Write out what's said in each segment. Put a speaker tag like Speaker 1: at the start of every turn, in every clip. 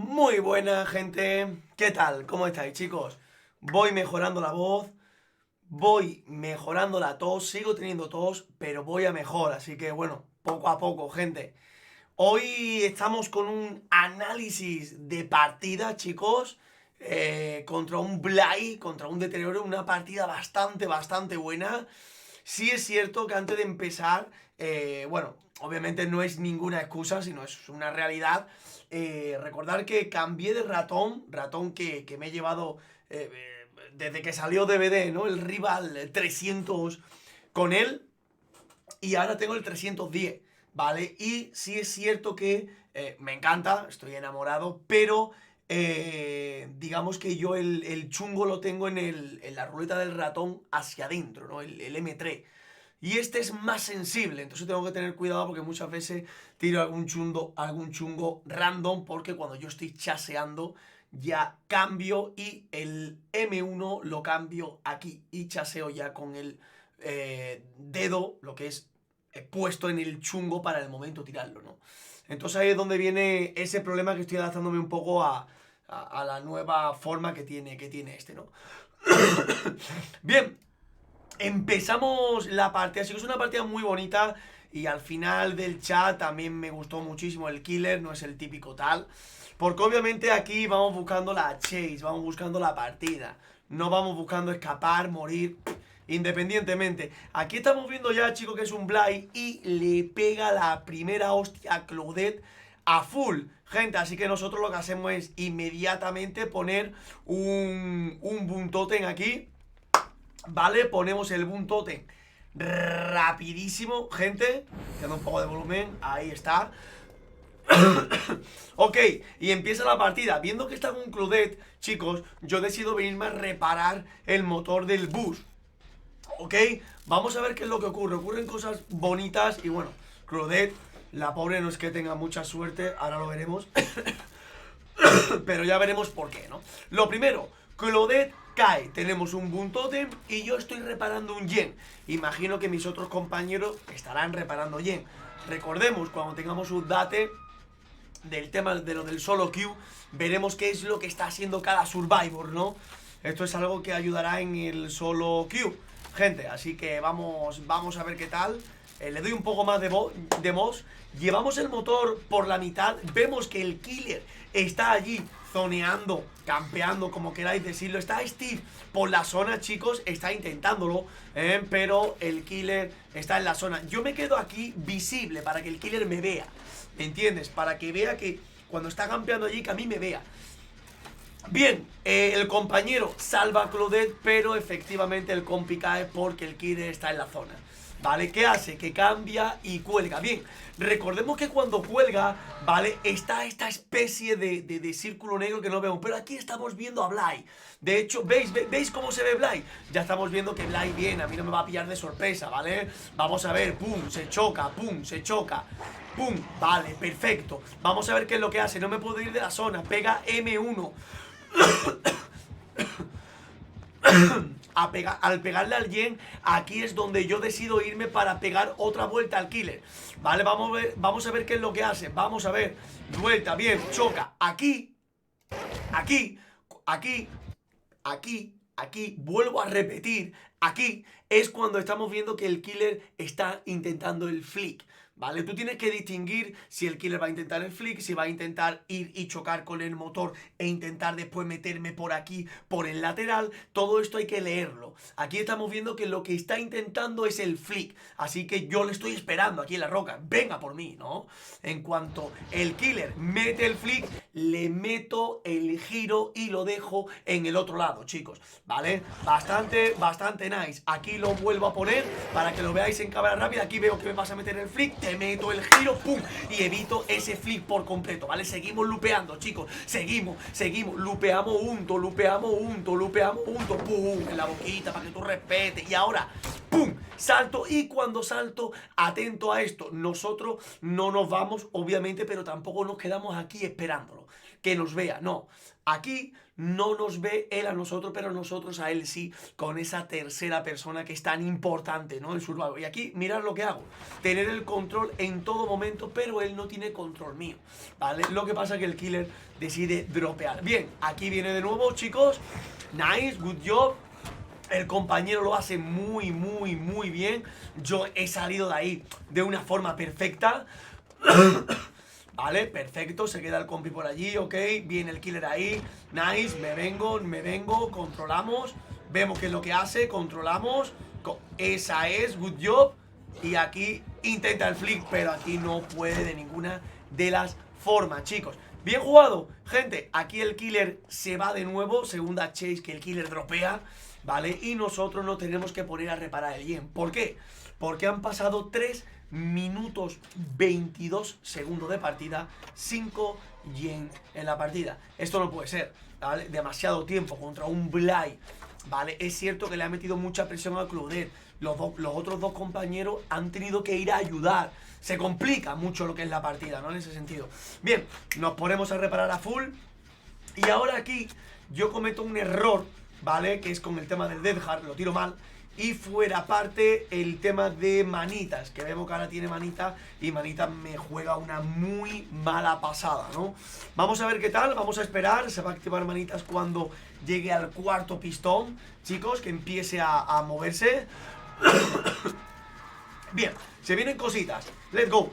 Speaker 1: Muy buena, gente. ¿Qué tal? ¿Cómo estáis, chicos? Voy mejorando la voz, voy mejorando la tos, sigo teniendo tos, pero voy a mejor, así que bueno, poco a poco, gente. Hoy estamos con un análisis de partida, chicos, contra un Blay, contra un Deterioro, una partida bastante buena. Sí es cierto que antes de empezar, bueno, obviamente no es ninguna excusa, sino es una realidad. Recordar que cambié de ratón que me he llevado desde que salió DVD, ¿no? El Rival 300 con él, y ahora tengo el 310, ¿vale? Y sí es cierto que me encanta, estoy enamorado, pero digamos que yo el chungo lo tengo en la ruleta del ratón hacia adentro, ¿no? El M3. Y este es más sensible, entonces tengo que tener cuidado porque muchas veces tiro algún chungo random, porque cuando yo estoy chaseando ya cambio y el M1 lo cambio aquí y chaseo ya con el dedo, lo que es puesto en el chungo para el momento tirarlo, ¿no? Entonces ahí es donde viene ese problema, que estoy adaptándome un poco a la nueva forma que tiene este, ¿no? Bien, empezamos la partida, así que es una partida muy bonita. Y al final del chat también me gustó muchísimo el killer, no es el típico tal. Porque obviamente aquí vamos buscando la chase, vamos buscando la partida. No vamos buscando escapar, morir, independientemente. Aquí estamos viendo ya, chicos, que es un Blay y le pega la primera hostia a Claudette a full, gente. Así que nosotros lo que hacemos es inmediatamente poner un Boom Totem aquí. Vale, ponemos el Boom Totem rapidísimo, gente. Queda un poco de volumen, ahí está. Ok, y empieza la partida. Viendo que está con Claudette, chicos, yo decido venirme a reparar el motor del bus. Ok, vamos a ver qué es lo que ocurre. Ocurren cosas bonitas y bueno, Claudette, la pobre, no es que tenga mucha suerte, ahora lo veremos. Pero ya veremos por qué, ¿no? Lo primero, Claudette cae, tenemos un Boom Totem y yo estoy reparando un Yen. Imagino que mis otros compañeros estarán reparando Yen. Recordemos, cuando tengamos un date del tema de lo del solo queue, veremos qué es lo que está haciendo cada Survivor, ¿no? Esto es algo que ayudará en el solo queue, gente, así que vamos a ver qué tal. Le doy un poco más de mods. Llevamos el motor por la mitad. Vemos que el killer está allí zoneando, campeando, como queráis decirlo. Está Steve por la zona, chicos, está intentándolo, pero el killer está en la zona. Yo me quedo aquí visible para que el killer me vea, ¿me entiendes? Para que vea que cuando está campeando allí, que a mí me vea. Bien, el compañero salva a Claudette, pero efectivamente el compi cae porque el killer está en la zona. ¿Vale? ¿Qué hace? Que cambia y cuelga. Bien, recordemos que cuando cuelga, ¿vale? Está esta especie de círculo negro que no vemos. Pero aquí estamos viendo a Blay. De hecho, ¿veis cómo se ve Blay? Ya estamos viendo que Blay viene. A mí no me va a pillar de sorpresa, ¿vale? Vamos a ver, pum, se choca, pum, se choca. ¡Pum! Vale, perfecto. Vamos a ver qué es lo que hace. No me puedo ir de la zona. Pega M1. Al pegarle al Yen, aquí es donde yo decido irme para pegar otra vuelta al killer. Vale, vamos a ver qué es lo que hace. Vamos a ver. Vuelta, bien, choca. Aquí, aquí, aquí, aquí, vuelvo a repetir. Aquí es cuando estamos viendo que el killer está intentando el flick. ¿Vale? Tú tienes que distinguir si el killer va a intentar el flick, si va a intentar ir y chocar con el motor e intentar después meterme por aquí, por el lateral. Todo esto hay que leerlo. Aquí estamos viendo que lo que está intentando es el flick. Así que yo le estoy esperando aquí en la roca. Venga por mí, ¿no? En cuanto el killer mete el flick, le meto el giro y lo dejo en el otro lado, chicos. ¿Vale? Bastante nice. Aquí lo vuelvo a poner para que lo veáis en cámara rápida. Aquí veo que me vas a meter el flick. Te meto el giro, pum, y evito ese flip por completo, ¿vale? Seguimos lupeando, chicos, seguimos, lupeamos juntos, pum, en la boquita para que tú respetes. Y ahora, pum, salto, y cuando salto, atento a esto, nosotros no nos vamos, obviamente, pero tampoco nos quedamos aquí esperándolo. que nos vea, no. Aquí no nos ve él a nosotros, pero nosotros a él sí, con esa tercera persona que es tan importante, ¿no? En Survival. Y aquí, mirad lo que hago. Tener el control en todo momento, pero él no tiene control mío, ¿vale? Lo que pasa es que el killer decide dropear. Bien, aquí viene de nuevo, chicos. Nice, good job. El compañero lo hace muy, muy, muy bien. Yo he salido de ahí de una forma perfecta. Vale, perfecto, se queda el compi por allí, ok. Viene el killer ahí, nice, me vengo, controlamos. Vemos qué es lo que hace, controlamos. Esa es, good job. Y aquí intenta el flick, pero aquí no puede de ninguna de las formas, chicos. Bien jugado, gente. Aquí el killer se va de nuevo. Segunda chase que el killer dropea, ¿vale? Y nosotros nos tenemos que poner a reparar el yen. ¿Por qué? Porque han pasado 3 minutos 22 segundos de partida, 5 yen en la partida. Esto no puede ser, ¿vale? Demasiado tiempo contra un Blay, ¿vale? Es cierto que le ha metido mucha presión a Claudette. Los otros dos compañeros han tenido que ir a ayudar. Se complica mucho lo que es la partida, ¿no? En ese sentido. Bien, nos ponemos a reparar a full. Y ahora aquí yo cometo un error, ¿vale? Que es con el tema del Death Heart, lo tiro mal. Y fuera parte el tema de Manitas, que vemos que ahora tiene Manita y Manita me juega una muy mala pasada, ¿no? Vamos a ver qué tal, vamos a esperar. Se va a activar Manitas cuando llegue al cuarto pistón, chicos, que empiece a moverse. Bien, se vienen cositas. Let's go.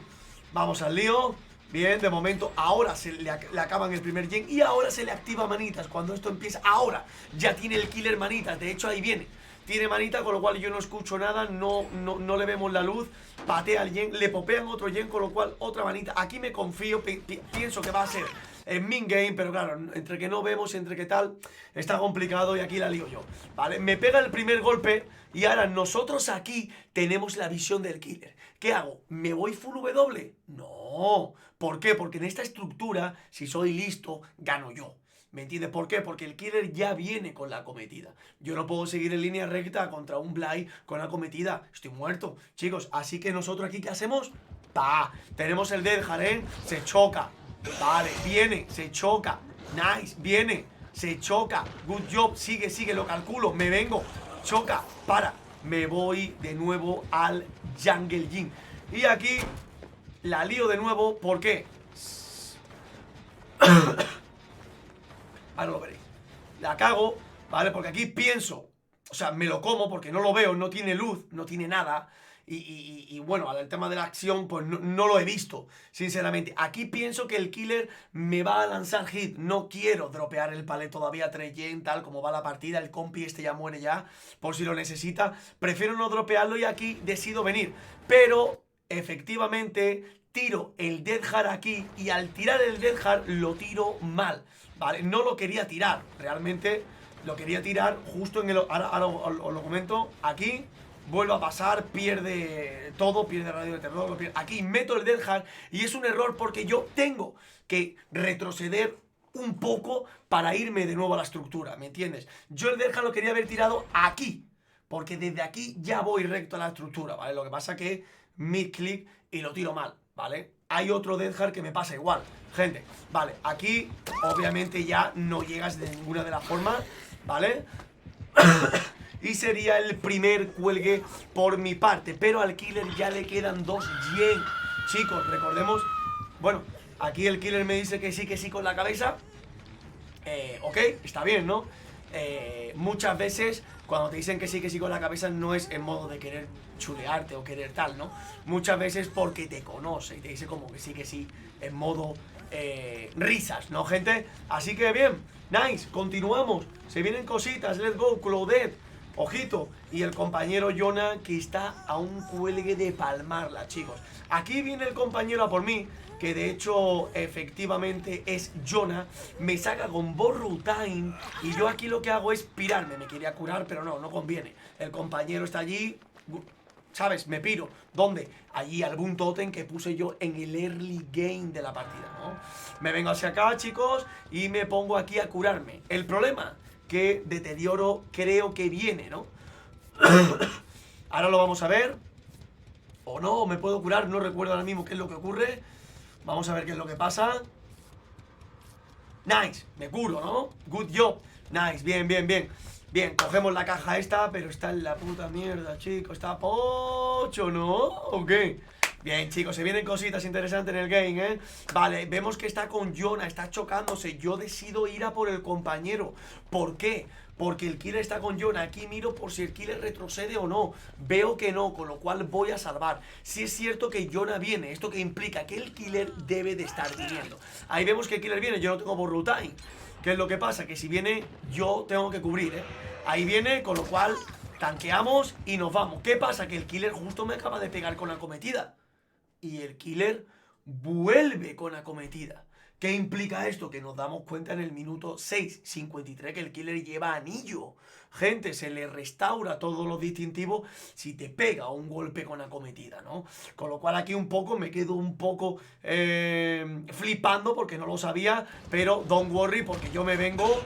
Speaker 1: Vamos al lío. Bien, de momento ahora se le acaban el primer gen y ahora se le activa Manitas. Cuando esto empieza, ahora ya tiene el killer Manitas. De hecho ahí viene. Tiene manita, con lo cual yo no escucho nada, no le vemos la luz. Patea al yen, le popean otro yen, con lo cual otra manita. Aquí me confío, pienso que va a ser en min game, pero claro, entre que no vemos, entre que tal, está complicado y aquí la lío yo, ¿vale? Me pega el primer golpe y ahora nosotros aquí tenemos la visión del killer. ¿Qué hago? ¿Me voy full W? No. ¿Por qué? Porque en esta estructura, si soy listo, gano yo. ¿Me entiendes? ¿Por qué? Porque el killer ya viene con la acometida. Yo no puedo seguir en línea recta contra un Blay con acometida. Estoy muerto, chicos. Así que nosotros aquí, ¿qué hacemos? ¡Pa! Tenemos el Death Heart, ¿eh? Se choca. Vale, viene, se choca. Nice, viene, se choca. Good job, sigue, lo calculo. Me vengo, choca, para. Me voy de nuevo al Jungle Gym. Y aquí la lío de nuevo, ¿por qué? Ahora lo veréis. La cago, ¿vale? Porque aquí pienso, o sea, me lo como porque no lo veo, no tiene luz, no tiene nada. Y bueno, al tema de la acción, pues no lo he visto, sinceramente. Aquí pienso que el killer me va a lanzar hit. No quiero dropear el palet todavía 3 yen, tal como va la partida. El compi este ya muere ya, por si lo necesita. Prefiero no dropearlo y aquí decido venir. Pero, efectivamente, tiro el Death Heart aquí y al tirar el Death Heart lo tiro mal, ¿vale? No lo quería tirar, realmente lo quería tirar justo en el... Ahora os lo comento, aquí vuelve a pasar, pierde todo, pierde radio de terror, lo pierde. Aquí meto el Death Heart y es un error porque yo tengo que retroceder un poco para irme de nuevo a la estructura, ¿me entiendes? Yo el Death Heart lo quería haber tirado aquí, porque desde aquí ya voy recto a la estructura, ¿vale? Lo que pasa que mid-click y lo tiro mal, ¿vale? Hay otro Death Heart que me pasa igual, gente. Vale, aquí obviamente ya no llegas de ninguna de las formas, ¿vale? Y sería el primer cuelgue por mi parte. Pero al killer ya le quedan 2 yen. Chicos, recordemos. Bueno, aquí el killer me dice que sí con la cabeza. Ok, está bien, ¿no? Muchas veces cuando te dicen que sí con la cabeza no es en modo de querer chulearte o querer tal, ¿no? Muchas veces porque te conoce y te dice como que sí, en modo risas, ¿no, gente? Así que bien, nice, continuamos. Se vienen cositas, let's go, Claudette. Ojito, y el compañero Jonah que está a un cuelgue de palmarla, chicos. Aquí viene el compañero a por mí, que de hecho efectivamente es Jonah. Me saca con Borrow Time y yo aquí lo que hago es pirarme. Me quería curar, pero no conviene. El compañero está allí, ¿sabes? Me piro. ¿Dónde? Allí algún tótem que puse yo en el early game de la partida, ¿no? Me vengo hacia acá, chicos, y me pongo aquí a curarme. El problema... que deterioro creo que viene, ¿no? Ahora lo vamos a ver. O no, me puedo curar, no recuerdo ahora mismo qué es lo que ocurre. Vamos a ver qué es lo que pasa. Nice, me curo, ¿no? Good job. Nice, bien, bien, bien. Bien, cogemos la caja esta, pero está en la puta mierda, chicos. Está pocho, ¿no? ¿O qué? Bien, chicos, se vienen cositas interesantes en el game, ¿eh? Vale, vemos que está con Yona, está chocándose. Yo decido ir a por el compañero. ¿Por qué? Porque el killer está con Yona. Aquí miro por si el killer retrocede o no. Veo que no, con lo cual voy a salvar. Si es cierto que Yona viene, esto que implica que el killer debe de estar viniendo. Ahí vemos que el killer viene, yo no tengo borrow time. ¿Qué es lo que pasa? Que si viene, yo tengo que cubrir, ¿eh? Ahí viene, con lo cual tanqueamos y nos vamos. ¿Qué pasa? Que el killer justo me acaba de pegar con la acometida. Y el killer vuelve con acometida. ¿Qué implica esto? Que nos damos cuenta en el minuto 6:53 que el killer lleva anillo. Gente, se le restaura todo lo distintivo si te pega un golpe con acometida, ¿no? Con lo cual aquí un poco me quedo un poco flipando porque no lo sabía, pero don't worry porque yo me vengo.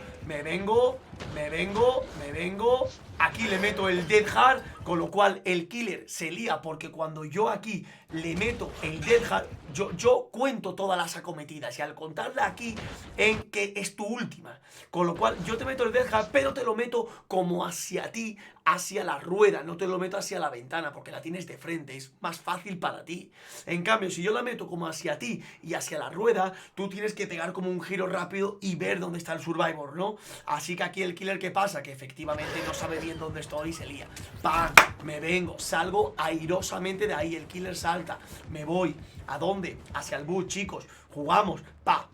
Speaker 1: Aquí le meto el Dead Hard, con lo cual el killer se lía porque cuando yo aquí le meto el Dead Hard, yo cuento todas las acometidas y al contarla aquí en que es tu última. Con lo cual yo te meto el Dead Hard, pero te lo meto como hacia ti, hacia la rueda, no te lo meto hacia la ventana porque la tienes de frente, es más fácil para ti. En cambio, si yo la meto como hacia ti y hacia la rueda, tú tienes que pegar como un giro rápido y ver dónde está el Survivor, ¿no? Así que aquí el killer, ¿qué pasa? Que efectivamente no sabe bien dónde estoy y se lía. ¡Pam! Me vengo, salgo airosamente de ahí, el killer salta, me voy. ¿A dónde? Hacia el bus, chicos. Jugamos, pa.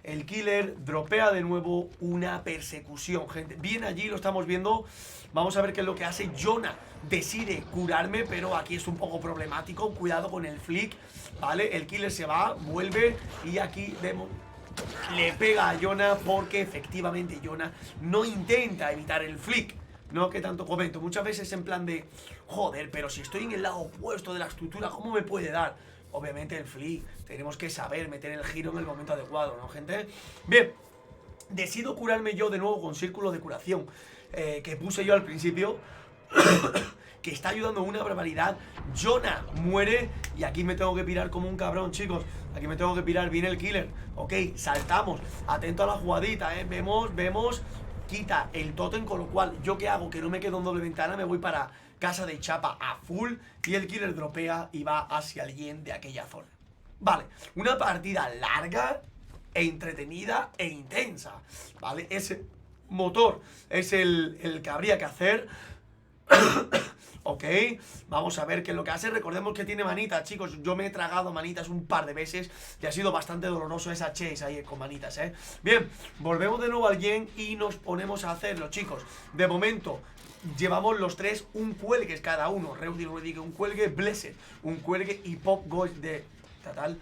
Speaker 1: El killer dropea de nuevo una persecución, gente. Bien allí, lo estamos viendo. Vamos a ver qué es lo que hace. Yona decide curarme, pero aquí es un poco problemático. Cuidado con el flick, ¿vale? El killer se va, vuelve y aquí vemos... Le pega a Yona porque efectivamente Yona no intenta evitar el flick. No que tanto comento. Muchas veces en plan de... Joder, pero si estoy en el lado opuesto de la estructura, ¿cómo me puede dar? Obviamente el flick. Tenemos que saber meter el giro en el momento adecuado, ¿no, gente? Bien. Decido curarme yo de nuevo con círculo de curación que puse yo al principio. Que está ayudando una barbaridad. Yona muere y aquí me tengo que pirar como un cabrón, chicos. Aquí me tengo que pirar. Viene el killer. Ok, saltamos. Atento a la jugadita, Vemos. Quita el tótem, con lo cual, ¿yo qué hago? Que no me quedo en doble ventana, me voy para casa de chapa a full y el killer dropea y va hacia el yen de aquella zona. Vale, una partida larga e entretenida e intensa, ¿vale? Ese motor es el que habría que hacer. Ok, vamos a ver qué es lo que hace. Recordemos que tiene manitas, chicos. Yo me he tragado manitas un par de veces y ha sido bastante doloroso esa chase ahí con manitas, Bien, volvemos de nuevo al yen y nos ponemos a hacerlo, chicos. De momento llevamos los tres un cuelgue cada uno. Reudy, un cuelgue, Blessed, un cuelgue y Pop Gold de... Tal,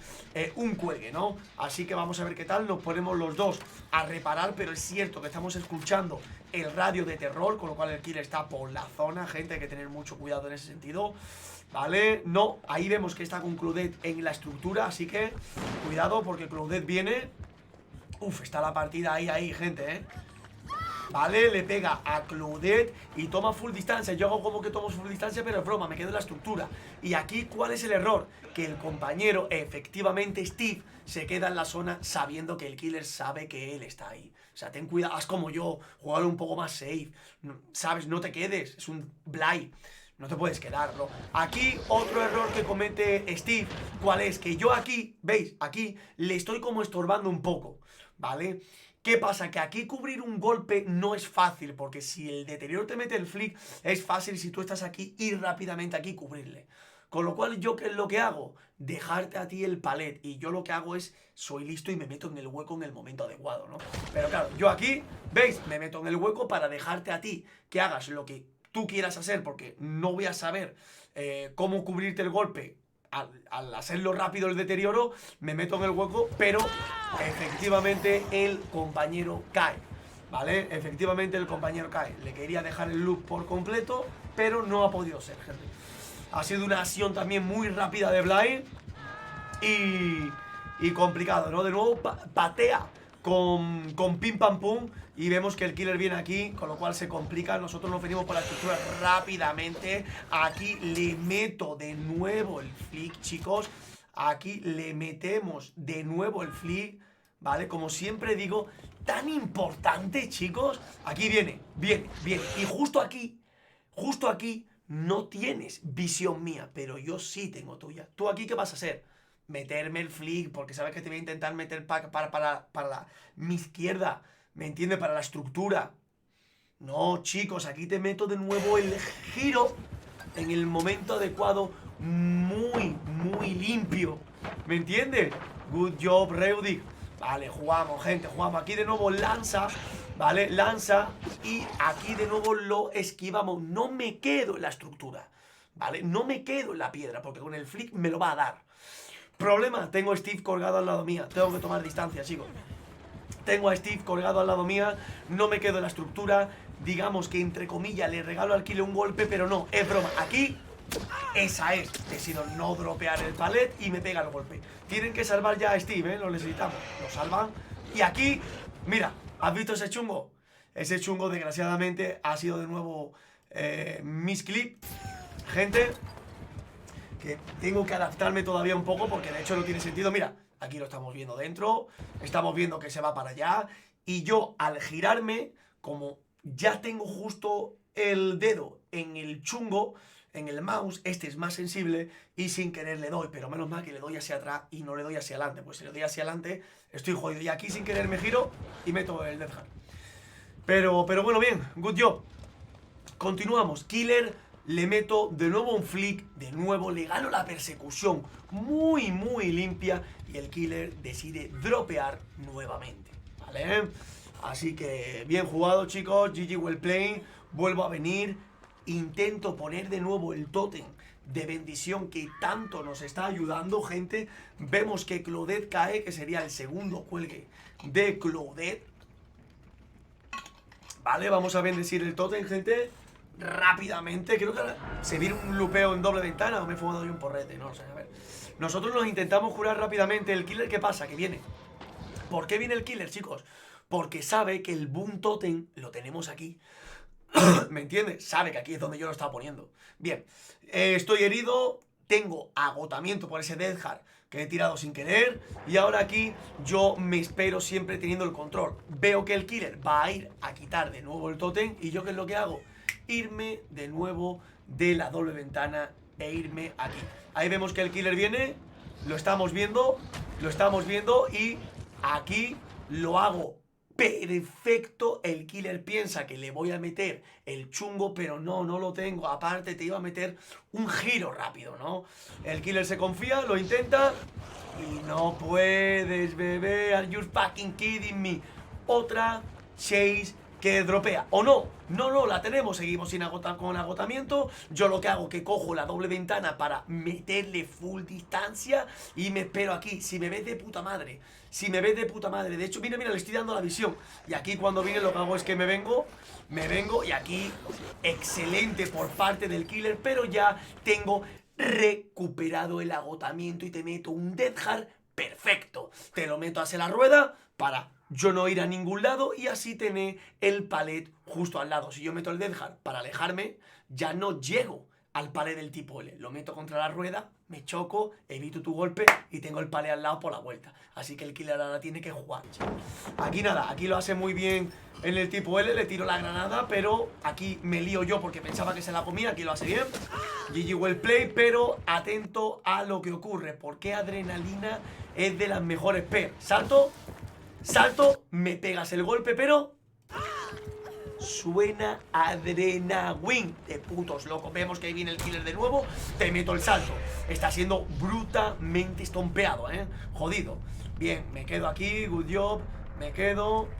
Speaker 1: un cuelgue, ¿no? Así que vamos a ver qué tal. Nos ponemos los dos a reparar, pero es cierto que estamos escuchando el radio de terror, con lo cual el killer está por la zona, gente, hay que tener mucho cuidado en ese sentido, ¿vale? No, ahí vemos que está con Claudette en la estructura, así que cuidado porque Claudette viene. Uf, está la partida ahí, gente, Vale, le pega a Claudette y toma full distancia. Yo hago como que tomo full distancia, pero es broma, me quedo en la estructura. Y aquí, ¿cuál es el error? Que el compañero, efectivamente Steve, se queda en la zona sabiendo que el killer sabe que él está ahí. O sea, ten cuidado, haz como yo, jugar un poco más safe. ¿Sabes? No te quedes, es un blind. No te puedes quedar, ¿no? Aquí, otro error que comete Steve, ¿cuál es? Que yo aquí, ¿veis? Aquí le estoy como estorbando un poco, ¿vale? ¿Qué pasa? Que aquí cubrir un golpe no es fácil, porque si el deterioro te mete el flick, es fácil si tú estás aquí ir rápidamente aquí y cubrirle. Con lo cual, ¿yo qué es lo que hago? Dejarte a ti el palet. Y yo lo que hago es, soy listo y me meto en el hueco en el momento adecuado, ¿no? Pero claro, yo aquí, ¿veis? Me meto en el hueco para dejarte a ti que hagas lo que tú quieras hacer, porque no voy a saber cómo cubrirte el golpe. Al hacerlo rápido el deterioro, me meto en el hueco, pero efectivamente el compañero cae, ¿vale? Efectivamente el compañero cae. Le quería dejar el loop por completo, pero no ha podido ser, gente. Ha sido una acción también muy rápida de Blind y complicado, ¿no? De nuevo patea con pim pam pum y vemos que el killer viene aquí, con lo cual se complica. Nosotros nos venimos por la estructura rápidamente. Aquí le meto de nuevo el flick, chicos. Aquí le metemos de nuevo el flick, ¿vale? Como siempre digo, tan importante, chicos. Aquí viene, viene. Y justo aquí, no tienes visión mía, pero yo sí tengo tuya. ¿Tú aquí qué vas a hacer? Meterme el flick, porque sabes que te voy a intentar meter para mi izquierda, ¿me entiendes? Para la estructura. No, chicos, aquí te meto de nuevo el giro en el momento adecuado, muy limpio. ¿Me entiendes? Good job, Reudic. Vale, jugamos, gente, jugamos. Aquí de nuevo lanza, ¿vale? Lanza y aquí de nuevo lo esquivamos. No me quedo en la estructura, ¿vale? No me quedo en la piedra, porque con el flick me lo va a dar. Problema, tengo a Steve colgado al lado mía. Tengo que tomar distancia, chicos. Tengo a Steve colgado al lado mía, no me quedo en la estructura. Digamos que entre comillas le regalo al killer un golpe, pero no, es broma. Aquí, esa es. Decido no dropear el palet y me pega el golpe. Tienen que salvar ya a Steve, lo necesitamos. Lo salvan. Y aquí, mira, ¿has visto ese chungo? Ese chungo, desgraciadamente, ha sido de nuevo misclip. Gente, que tengo que adaptarme todavía un poco porque de hecho no tiene sentido. Mira, aquí lo estamos viendo dentro, estamos viendo que se va para allá y yo al girarme, como ya tengo justo el dedo en el chungo, en el mouse, este es más sensible y sin querer le doy, pero menos mal que le doy hacia atrás y no le doy hacia adelante, pues si le doy hacia adelante estoy jodido y aquí sin querer me giro y meto el Death Hand. Pero bueno, bien, good job. Continuamos, Killer. Le meto de nuevo un flick, de nuevo le gano la persecución muy limpia y el killer decide dropear nuevamente, ¿vale? Así que bien jugado, chicos, GG well played, vuelvo a venir, intento poner de nuevo el tótem de bendición que tanto nos está ayudando, gente. Vemos que Claudette cae, que sería el segundo cuelgue de Claudette. Vale, vamos a bendecir el tótem, gente. Rápidamente, creo que se viene un lupeo en doble ventana o me he fumado yo un porrete, no sé, a ver. Nosotros nos intentamos curar rápidamente. El killer, ¿qué pasa? Que viene. ¿Por qué viene el killer, chicos? Porque sabe que el boom totem lo tenemos aquí. ¿Me entiendes? Sabe que aquí es donde yo lo estaba poniendo. Bien, estoy herido, tengo agotamiento por ese Death Heart que he tirado sin querer y ahora aquí yo me espero siempre teniendo el control. Veo que el killer va a ir a quitar de nuevo el totem y yo ¿qué es lo que hago? Irme de nuevo de la doble ventana e irme aquí. Ahí vemos que el killer viene, lo estamos viendo y aquí lo hago perfecto. El killer piensa que le voy a meter el chungo, pero no lo tengo. Aparte te iba a meter un giro rápido, ¿no? El killer se confía, lo intenta y no puedes, bebé. Are you fucking kidding me? Otra chase que dropea, o no, la tenemos, seguimos sin con agotamiento. Yo lo que hago es que cojo la doble ventana para meterle full distancia y me espero aquí. Si me ves de puta madre, de hecho, mira, le estoy dando la visión. Y aquí cuando viene lo que hago es que me vengo y aquí, excelente por parte del killer, pero ya tengo recuperado el agotamiento y te meto un Death Heart perfecto. Te lo meto hacia la rueda para yo no ir a ningún lado y así tener el palet justo al lado. Si yo meto el Death Heart para alejarme, ya no llego al palet del tipo L. Lo meto contra la rueda, me choco, evito tu golpe y tengo el palet al lado por la vuelta. Así que el killer ahora tiene que jugar. Aquí nada, aquí lo hace muy bien en el tipo L, le tiro la granada, pero aquí me lío yo porque pensaba que se la comía. Aquí lo hace bien. GG well play, pero atento a lo que ocurre, porque adrenalina es de las mejores P. Salto, me pegas el golpe, pero suena Adrenawin de putos locos. Vemos que ahí viene el killer de nuevo. Te meto el salto. Está siendo brutalmente estompeado, jodido. Bien, me quedo aquí, good job. Me quedo.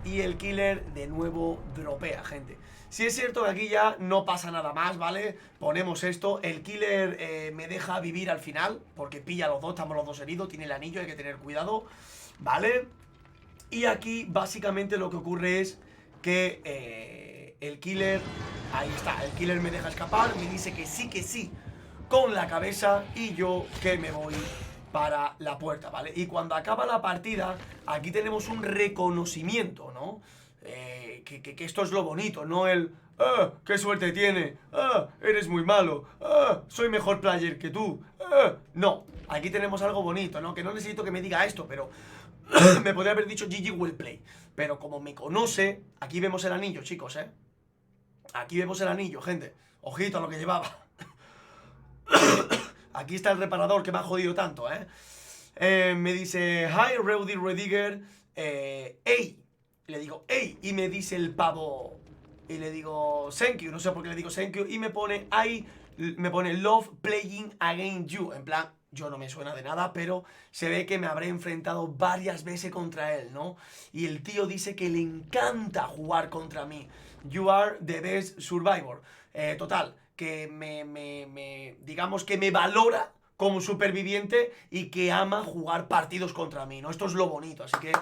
Speaker 1: Y el killer de nuevo dropea, gente. Si es cierto que aquí ya no pasa nada más, ¿vale? Ponemos esto. El killer me deja vivir al final, porque pilla a los dos, estamos los dos heridos. Tiene el anillo, hay que tener cuidado, ¿vale? Y aquí básicamente lo que ocurre es que el killer, ahí está, el killer me deja escapar, me dice que sí, con la cabeza y yo que me voy para la puerta, ¿vale? Y cuando acaba la partida, aquí tenemos un reconocimiento, ¿no? Que esto es lo bonito, no el ¡ah, qué suerte tiene! ¡Ah, eres muy malo! ¡Ah, soy mejor player que tú! ¡Ah! No, aquí tenemos algo bonito, ¿no? Que no necesito que me diga esto, pero me podría haber dicho GG well play. Pero como me conoce, aquí vemos el anillo, chicos, Aquí vemos el anillo, gente. Ojito a lo que llevaba. Aquí está el reparador que me ha jodido tanto, me dice, hi, Rowdy Rediger. Ey. Le digo, ey. Y me dice el pavo. Y le digo, thank you. No sé por qué le digo thank you. Y me pone, me pone love playing against you. En plan, yo no me suena de nada, pero se ve que me habré enfrentado varias veces contra él, ¿no? Y el tío dice que le encanta jugar contra mí. You are the best survivor. Total, que digamos que me valora como superviviente y que ama jugar partidos contra mí, ¿no? Esto es lo bonito, así que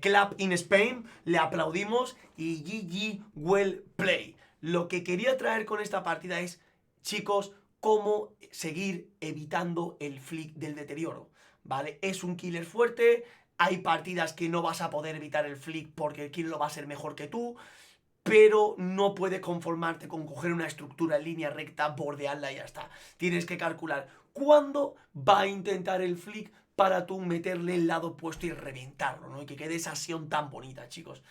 Speaker 1: clap in Spain, le aplaudimos y GG well play. Lo que quería traer con esta partida es, chicos, cómo seguir evitando el flick del deterioro, ¿vale? Es un killer fuerte, hay partidas que no vas a poder evitar el flick porque el killer lo va a ser mejor que tú, pero no puedes conformarte con coger una estructura en línea recta, bordearla y ya está. Tienes que calcular cuándo va a intentar el flick para tú meterle el lado opuesto y reventarlo, ¿no? Y que quede esa acción tan bonita, chicos.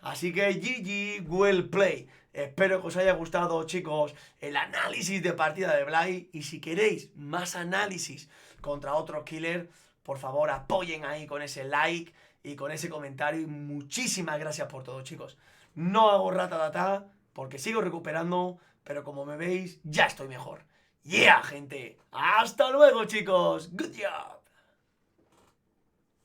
Speaker 1: Así que GG, well play. Espero que os haya gustado, chicos, el análisis de partida de Bly. Y si queréis más análisis contra otro killer, por favor apoyen ahí con ese like y con ese comentario. Y muchísimas gracias por todo, chicos. No hago ratadata porque sigo recuperando, pero como me veis, ya estoy mejor. ¡Yeah, gente! ¡Hasta luego, chicos! ¡Good job!